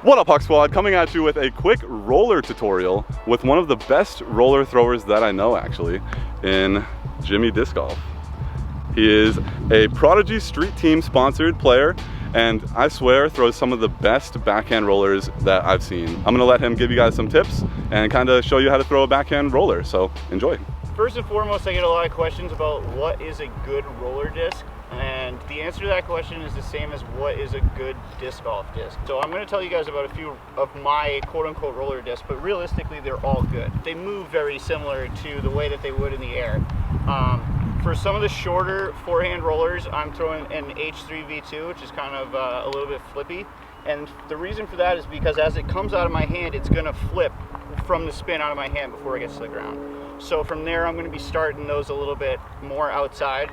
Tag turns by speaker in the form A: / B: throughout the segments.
A: What up, Puck Squad? Coming at you with a quick roller tutorial with one of the best roller throwers that I know, actually, in Jimmy Disc Golf. He is a Prodigy Street Team sponsored player, and I swear throws some of the best backhand rollers that I've seen. I'm gonna let him give you guys some tips and kind of show you how to throw a backhand roller, so enjoy.
B: First and foremost, I get a lot of questions about what is a good roller disc, and the answer to that question is the same as what is a good disc golf disc. So I'm going to tell you guys about a few of my quote-unquote roller discs, but realistically they're all good. They move very similar to the way that they would in the air. For some of the shorter forehand rollers, I'm throwing an H3 V2, which is kind of a little bit flippy. And the reason for that is because as it comes out of my hand, it's going to flip from the spin out of my hand before it gets to the ground. So from there, I'm going to be starting those a little bit more outside.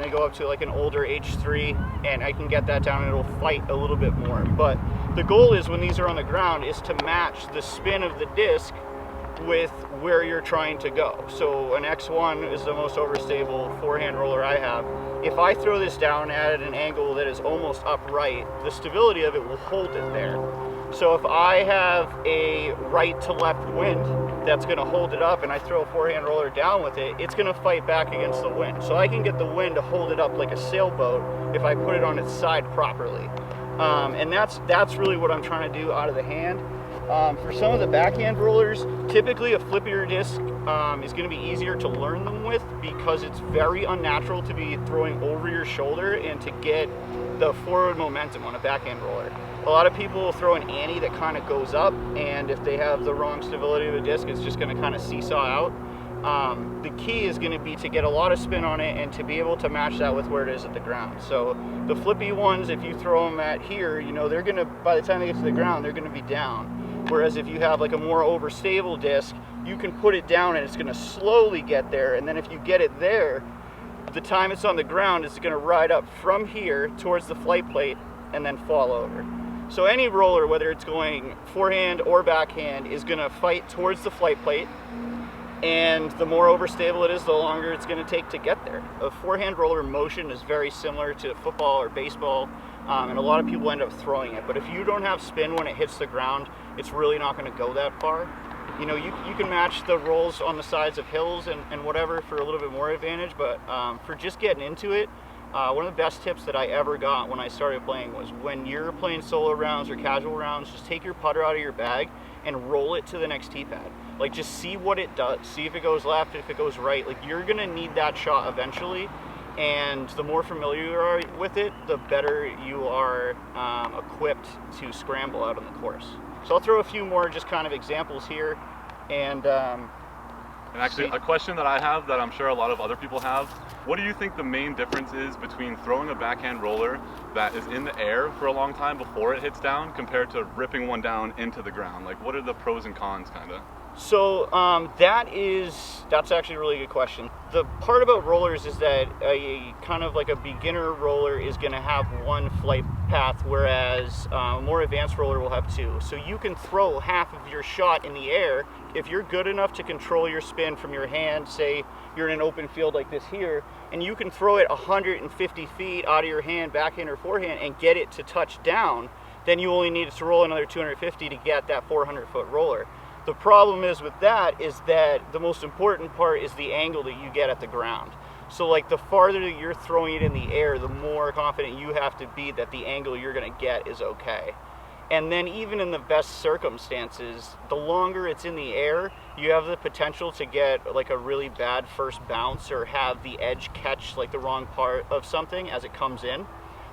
B: They go up to like an older H3, and I can get that down and it'll fight a little bit more. But the goal is, when these are on the ground, is to match the spin of the disc with where you're trying to go. So an X1 is the most overstable forehand roller I have. If I throw this down at an angle that is almost upright, the stability of it will hold it there. So if I have a right to left wind that's going to hold it up and I throw a forehand roller down with it, it's going to fight back against the wind. So I can get the wind to hold it up like a sailboat if I put it on its side properly. And that's really what I'm trying to do out of the hand. For some of the backhand rollers, typically a flippier disc is going to be easier to learn them with, because it's very unnatural to be throwing over your shoulder and to get the forward momentum on a backhand roller. A lot of people will throw an ante that kind of goes up, and if they have the wrong stability of the disc, it's just going to kind of seesaw out. The key is going to be to get a lot of spin on it and to be able to match that with where it is at the ground. So the flippy ones, if you throw them at here, you know, they're going to, by the time they get to the ground, they're going to be down. Whereas if you have like a more overstable disc, you can put it down and it's going to slowly get there, and then if you get it there, the time it's on the ground, it's going to ride up from here towards the flight plate and then fall over. So any roller, whether it's going forehand or backhand, is going to fight towards the flight plate, and the more overstable it is, the longer it's going to take to get there. A forehand roller motion is very similar to football or baseball, and a lot of people end up throwing it. But if you don't have spin when it hits the ground, it's really not going to go that far. You know, you can match the rolls on the sides of hills and whatever for a little bit more advantage, but for just getting into it, one of the best tips that I ever got when I started playing was, when you're playing solo rounds or casual rounds, just take your putter out of your bag and roll it to the next tee pad. Like, just see what it does. See if it goes left, if it goes right. Like, you're gonna need that shot eventually, and the more familiar you are with it, the better you are equipped to scramble out on the course. So I'll throw a few more just kind of examples here, and
A: actually, a question that I have that I'm sure a lot of other people have: what do you think the main difference is between throwing a backhand roller that is in the air for a long time before it hits down compared to ripping one down into the ground? Like, what are the pros and cons, kind of?
B: So that's actually a really good question. The part about rollers is that a kind of like a beginner roller is going to have one flight path, whereas a more advanced roller will have two. So you can throw half of your shot in the air if you're good enough to control your spin from your hand. Say you're in an open field like this here, and you can throw it 150 feet out of your hand, backhand or forehand, and get it to touch down. Then you only need to roll another 250 to get that 400-foot roller. The problem is with that is that the most important part is the angle that you get at the ground. So like, the farther that you're throwing it in the air, the more confident you have to be that the angle you're going to get is okay. And then even in the best circumstances, the longer it's in the air, you have the potential to get like a really bad first bounce, or have the edge catch like the wrong part of something as it comes in.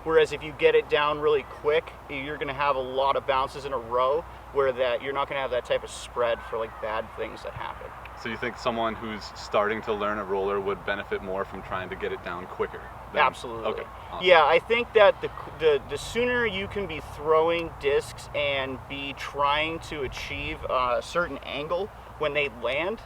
B: Whereas if you get it down really quick, you're going to have a lot of bounces in a row, where that you're not going to have that type of spread for like bad things that happen.
A: So you think someone who's starting to learn a roller would benefit more from trying to get it down quicker?
B: Absolutely.
A: Okay. Awesome.
B: Yeah, I think that the sooner you can be throwing discs and be trying to achieve a certain angle when they land,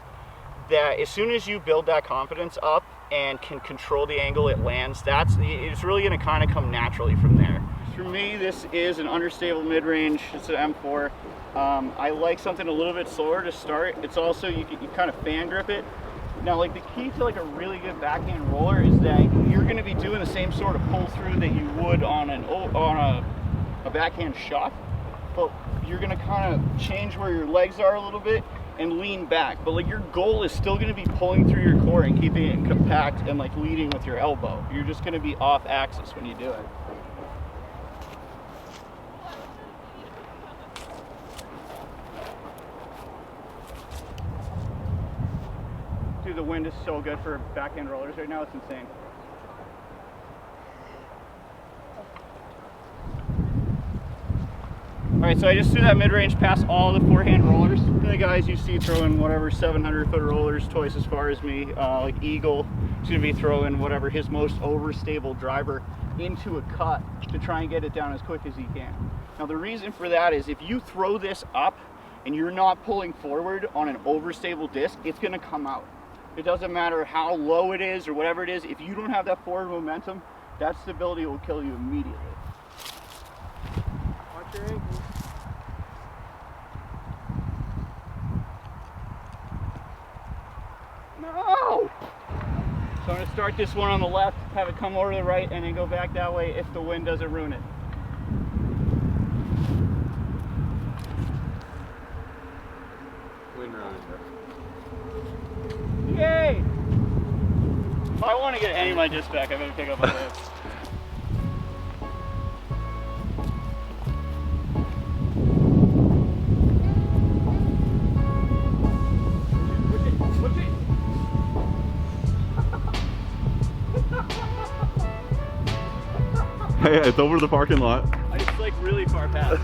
B: that as soon as you build that confidence up and can control the angle it lands, it's really going to kind of come naturally from there. For me, this is an understable mid-range. It's an M4. I like something a little bit slower to start. It's also, you kind of fan grip it. Now, like, the key to like a really good backhand roller is that you're going to be doing the same sort of pull through that you would on a backhand shot. but you're gonna kind of change where your legs are a little bit and lean back. But like your goal is still gonna be pulling through your core and keeping it compact and like leading with your elbow. You're just gonna be off axis when you do it. Dude, the wind is so good for backhand rollers right now, it's insane. Alright, so I just threw that mid-range past all the forehand rollers. And the guys you see throwing whatever 700-foot rollers, twice as far as me, like Eagle is going to be throwing whatever his most overstable driver into a cut to try and get it down as quick as he can. Now the reason for that is if you throw this up and you're not pulling forward on an overstable disc, it's going to come out. It doesn't matter how low it is or whatever it is, if you don't have that forward momentum, that stability will kill you immediately. Watch your ankles. No! So I'm going to start this one on the left, have it come over to the right, and then go back that way if the wind doesn't ruin it.
C: Wind ruined it.
B: Yay! If I want to get any of my discs back, I better pick up my lift.
A: Hey, it's over to the parking lot.
B: I just like really far past.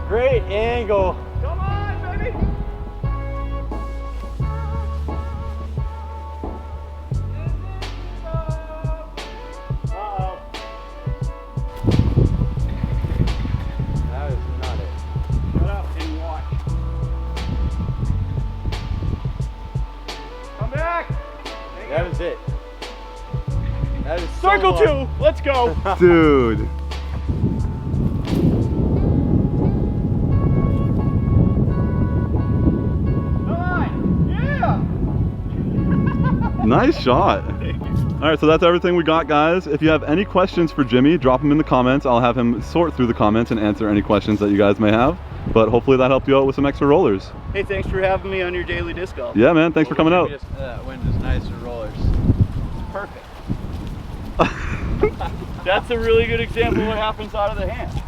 C: Great angle.
B: Come on, baby! Uh-oh.
C: That is not it.
B: Shut up and watch. Come back!
C: That is it. That is
B: Circle
C: so
B: two! Let's go!
A: Dude. Nice shot. All right, so that's everything we got, guys. If you have any questions for Jimmy, drop them in the comments. I'll have him sort through the comments and answer any questions that you guys may have. But hopefully that helped you out with some extra rollers.
B: Hey, thanks for having me on your daily disc golf.
A: Yeah, man. Thanks for coming out.
C: That wind is nice for rollers.
B: Perfect. That's a really good example of what happens out of the hand.